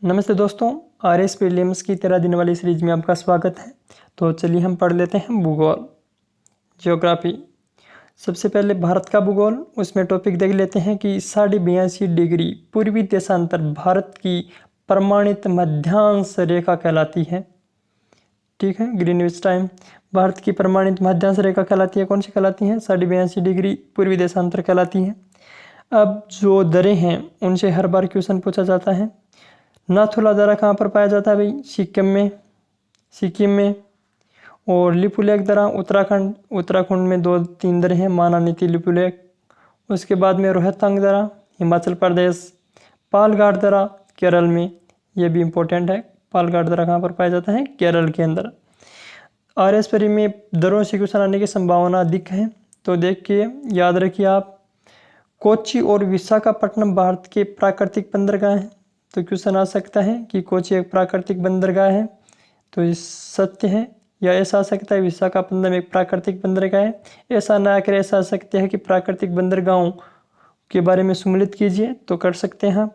नमस्ते दोस्तों, RS prelims की 13 दिन वाली सीरीज में आपका स्वागत है। तो चलिए हम पढ़ लेते हैं भूगोल, ज्योग्राफी। सबसे पहले भारत का भूगोल, उसमें टॉपिक देख लेते हैं कि 82.5 डिग्री पूर्वी देशांतर भारत की प्रमाणित मध्यांश रेखा कहलाती है। ठीक है, ग्रीनविच टाइम भारत की प्रमाणित मध्यांश रेखा कहलाती है। कौन सी कहलाती है? 82.5 डिग्री पूर्वी देशांतर कहलाती है। अब जो दरें हैं उनसे हर बार क्वेश्चन पूछा जाता है। नाथुला दर्रा कहाँ पर पाया जाता है भाई? सिक्किम में। और लिपुलेख दर्रा उत्तराखंड में 2-3 दर्रे हैं, मानानीति, लिपुलेख। उसके बाद में रोहतांग दर्रा हिमाचल प्रदेश, पालघाट दर्रा केरल में, ये भी इम्पोर्टेंट है। पालघाट दर्रा कहाँ पर पाया जाता है? केरल के अंदर। आरएस परी में दर्रों से क्वेश्चन आने की संभावना अधिक है, तो देख के याद रखिए आप। कोच्चि और विशाखापट्टनम भारत के प्राकृतिक बंदरगाह हैं, तो क्वेश्चन आ सकता है कि कोच्चि एक प्राकृतिक बंदरगाह है, तो ये सत्य है। या ऐसा आ सकता है विशाखापट्टनम एक प्राकृतिक बंदरगाह है। ऐसा ना कर ऐसा आ सकते हैं कि प्राकृतिक बंदरगाहों के बारे में सम्मिलित कीजिए, तो कर सकते हैं।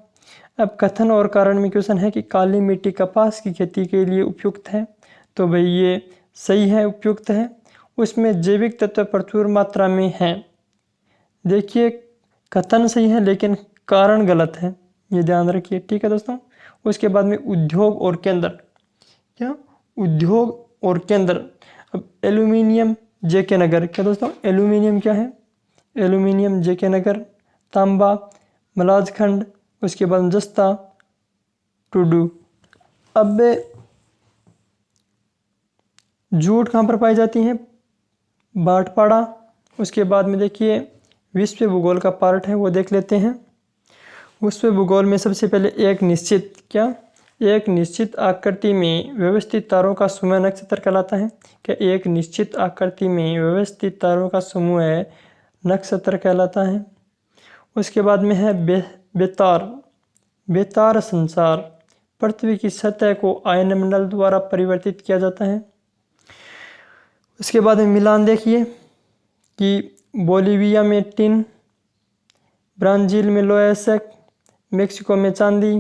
अब कथन और कारण में क्वेश्चन है कि काली मिट्टी कपास की खेती के लिए उपयुक्त है, तो भाई ये सही है, उपयुक्त है। उसमें जैविक तत्व प्रचुर मात्रा में हैं। देखिए कथन सही है लेकिन कारण गलत है, ये ध्यान रखिए। ठीक है दोस्तों। उसके बाद में उद्योग और केंद्र, क्या उद्योग और केंद्र। अब एल्यूमिनियम जेके नगर, क्या दोस्तों एल्यूमिनियम क्या है? एल्यूमिनियम जेके नगर, तांबा मलाजखंड, उसके बाद जस्ता टुडू। अब जूट कहाँ पर पाई जाती है? बाटपाड़ा। उसके बाद में देखिए विश्व भूगोल का पार्ट है, वो देख लेते हैं। विश्व भूगोल में सबसे पहले एक निश्चित आकृति में व्यवस्थित तारों का समूह नक्षत्र कहलाता है। क्या एक निश्चित आकृति में व्यवस्थित तारों का समूह नक्षत्र कहलाता है। उसके बाद में है बेतार संसार। पृथ्वी की सतह को आयनमंडल द्वारा परिवर्तित किया जाता है। उसके बाद में मिलान देखिए कि बोलिविया में टिन, ब्राज़ील में लोएसक, मेक्सिको में चांदी,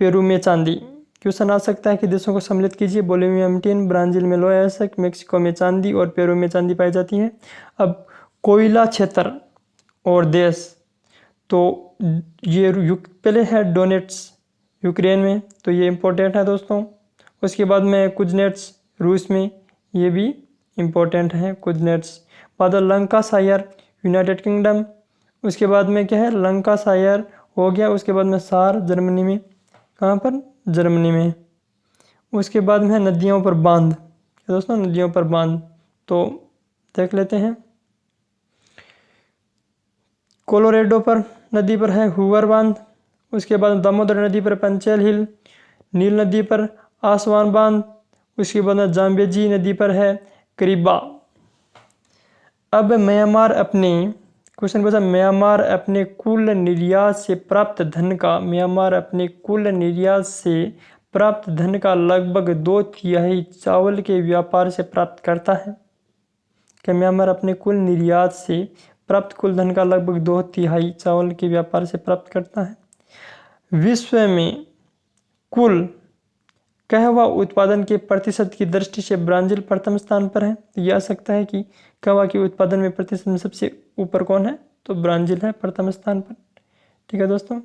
पेरू में चांदी। क्वेश्चन आ सकता है कि देशों को सम्मिलित कीजिए। बोलिविया में टिन, ब्राज़ील में लोएसक, मेक्सिको में चांदी और पेरू में चांदी पाई जाती है। अब कोयला क्षेत्र और देश, तो ये पहले है डोनेट्स यूक्रेन में, तो ये इम्पोर्टेंट है दोस्तों। उसके बाद में कुजनेट्स रूस में, ये भी इम्पोर्टेंट है कुजनेट्स। बाद लंकाशायर यूनाइटेड किंगडम। उसके बाद में क्या है? लंकाशायर हो गया। उसके बाद में सार जर्मनी में, कहाँ पर? जर्मनी में। उसके बाद में है नदियों पर बांध, दोस्तों नदियों पर बांध, तो देख लेते हैं। कोलोरेडो पर नदी पर है हुवर बांध। उसके बाद दामोदर नदी पर पंचेल हिल, नील नदी पर आसवान बांध। उसके बाद में जाम्बेजी नदी पर है करीबा। अब म्यांमार अपने कुल निर्यात से प्राप्त धन का लगभग 2/3 चावल के व्यापार से प्राप्त करता है। क्या म्यांमार अपने कुल निर्यात से प्राप्त कुल धन का लगभग 2/3 चावल के व्यापार से प्राप्त करता है। विश्व में कुल कहवा उत्पादन के प्रतिशत की दृष्टि से ब्राज़ील प्रथम स्थान पर है। तो यह आ सकता है कि कहवा के उत्पादन में प्रतिशत में सबसे ऊपर कौन है? तो ब्राज़ील है प्रथम स्थान पर। ठीक है दोस्तों।